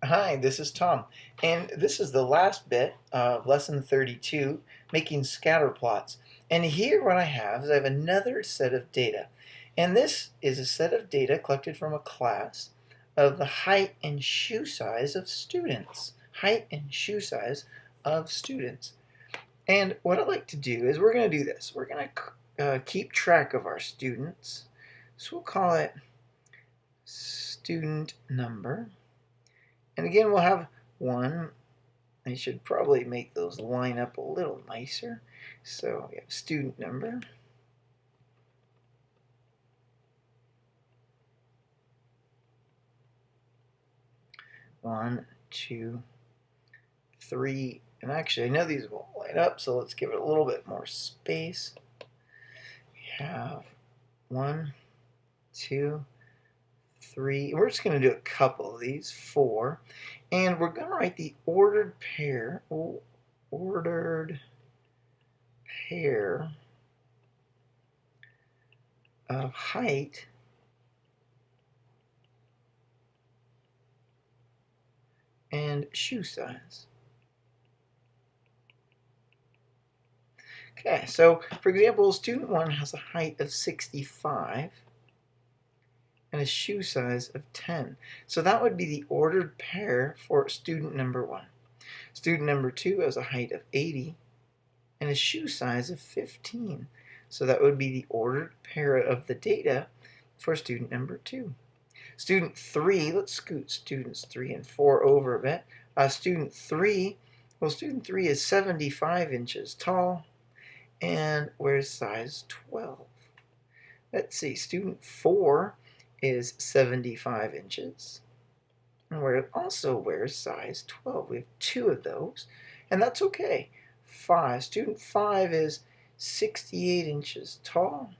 Hi, this is Tom, and this is the last bit of lesson 32, making scatter plots. And here what I have is I have another set of data. And this is a set of data collected from a class of the height and shoe size of students. Height and shoe size of students. And what I'd like to do is we're going to do this. We're going to keep track of our students. So we'll call it student number. And again, we'll have one. I should probably make those line up a little nicer. So we have student number. One, two, three. And actually, I know these won't line up, so let's give it a little bit more space. We have one, two, three. We're just going to do a couple of these, four. And we're going to write the ordered pair of height and shoe size. Okay, so for example, student 1 has a height of 65 and a shoe size of 10. So that would be the ordered pair for student number 1. Student number 2 has a height of 80 and a shoe size of 15. So that would be the ordered pair of the data for student number 2. Student 3, let's scoot students 3 and 4 over a bit. Student 3 is 75 inches tall and wears size 12. Let's see, student 4 is 75 inches and also wears size 12. We have two of those, and that's okay. Student 5 is 68 inches tall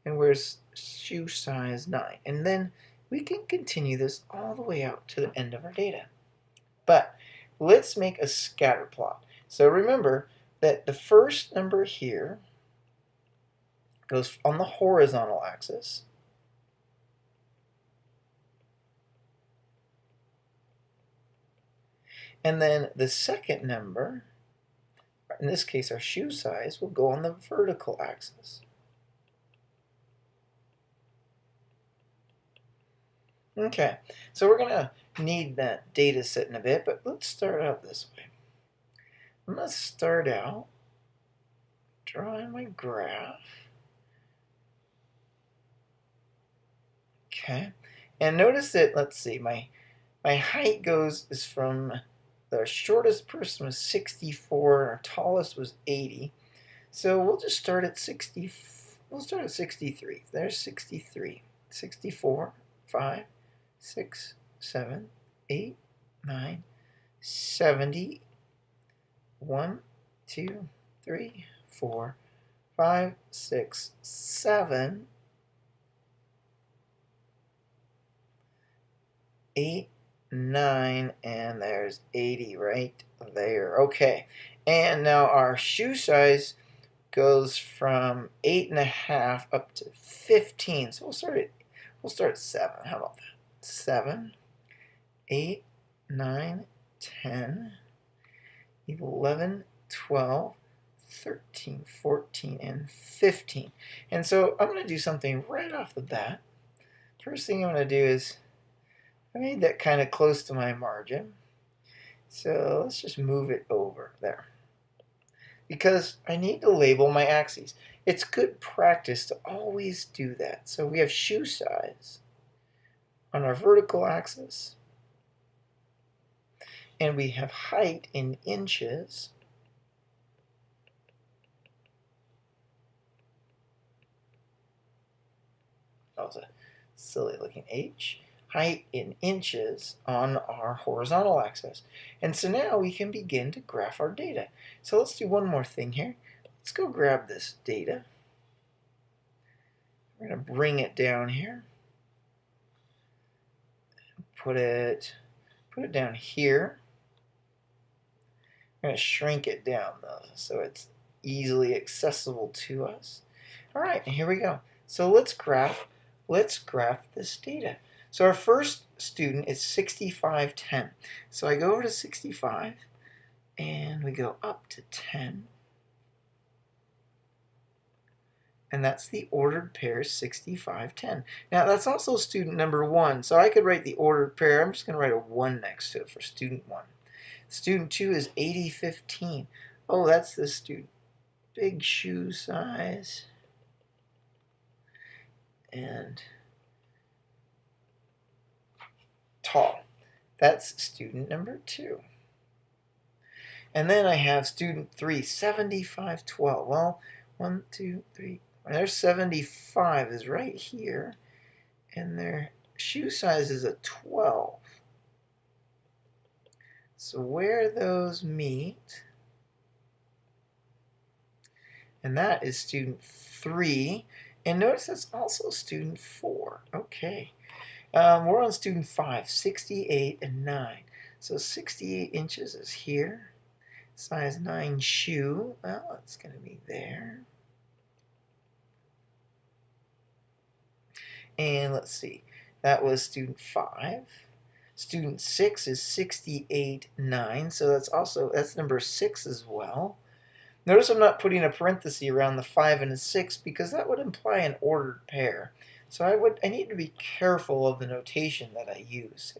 and wears shoe size 9. And then we can continue this all the way out to the end of our data. But let's make a scatter plot. So remember that the first number here goes on the horizontal axis. And then the second number, in this case our shoe size, will go on the vertical axis. Okay, so we're going to need that data set in a bit, but let's start out this way. I'm going to start out drawing my graph. Okay, and notice that, let's see, my height is from the shortest person was 64 and our tallest was 80. So we'll just start at 60. We'll start at 63. There's 63. 64, 5, 6, 7, 8, 9, 70. 1, 2, 3, 4, 5, 6, 7, 8, 9, and there's 80 right there. Okay, and now our shoe size goes from 8.5 up to 15. So we'll start at 7. How about that? 7, 8, 9, 10, 11, 12, 13, 14, and 15. And so I'm going to do something right off the bat. First thing I'm going to do is, I made that kind of close to my margin. So let's just move it over there. Because I need to label my axes. It's good practice to always do that. So we have shoe size on our vertical axis. And we have height in inches. That was a silly looking H. Height in inches on our horizontal axis. And so now we can begin to graph our data. So let's do one more thing here. Let's go grab this data. We're going to bring it down here. Put it down here. I'm going to shrink it down though, so it's easily accessible to us. All right, here we go. So let's graph this data. So our first student is 6510. So I go over to 65 and we go up to 10. And that's the ordered pair 6510. Now that's also student number 1. So I could write the ordered pair. I'm just going to write a 1 next to it for student 1. Student 2 is 8015. Oh, that's the student. Big shoe size. And tall. That's student number 2. And then I have student 3, 7512. Well, 1, 2, 3. Their 75 is right here. And their shoe size is a 12. So where those meet, and that is student 3. And notice that's also student 4. Okay. We're on student 5, 68 and 9. So 68 inches is here. Size 9 shoe. Well, it's going to be there. And let's see. That was student 5. Student 6 is 68, 9. So that's number 6 as well. Notice I'm not putting a parenthesis around the 5 and the 6 because that would imply an ordered pair. So I need to be careful of the notation that I use.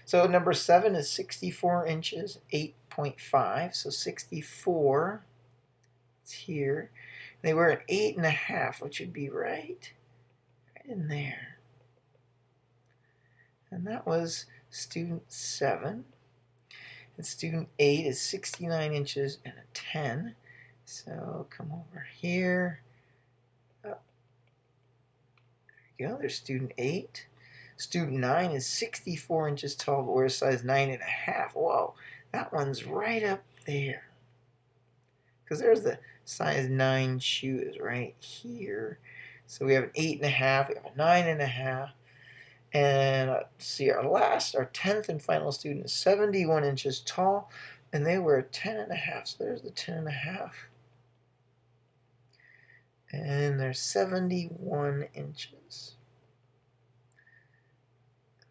So number 7 is 64 inches, 8.5. So 64 is here. They were an 8.5, which would be right in there. And that was student 7. And student 8 is 69 inches and a 10. So come over here. There you go. There's student 8. Student 9 is 64 inches tall, but wears size 9.5. Whoa, that one's right up there. Because there's the size 9 shoe is right here. So we have an 8.5, we have a 9.5. And let's see, our 10th and final student is 71 inches tall, and they wear 10.5. So there's the 10.5. And they're 71 inches.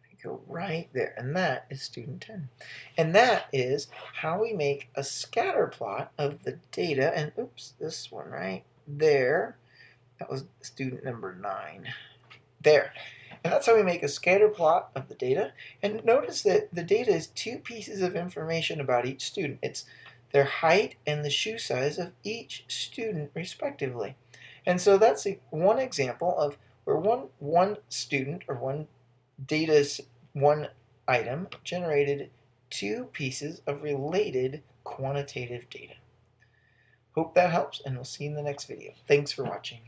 They go right there, and that is student 10. And that is how we make a scatter plot of the data. And oops, this one right there. That was student number 9. There. And that's how we make a scatter plot of the data. And notice that the data is 2 pieces of information about each student. It's their height and the shoe size of each student respectively. And so that's one example of where one student or one item generated 2 pieces of related quantitative data. Hope that helps, and we'll see you in the next video. Thanks for watching.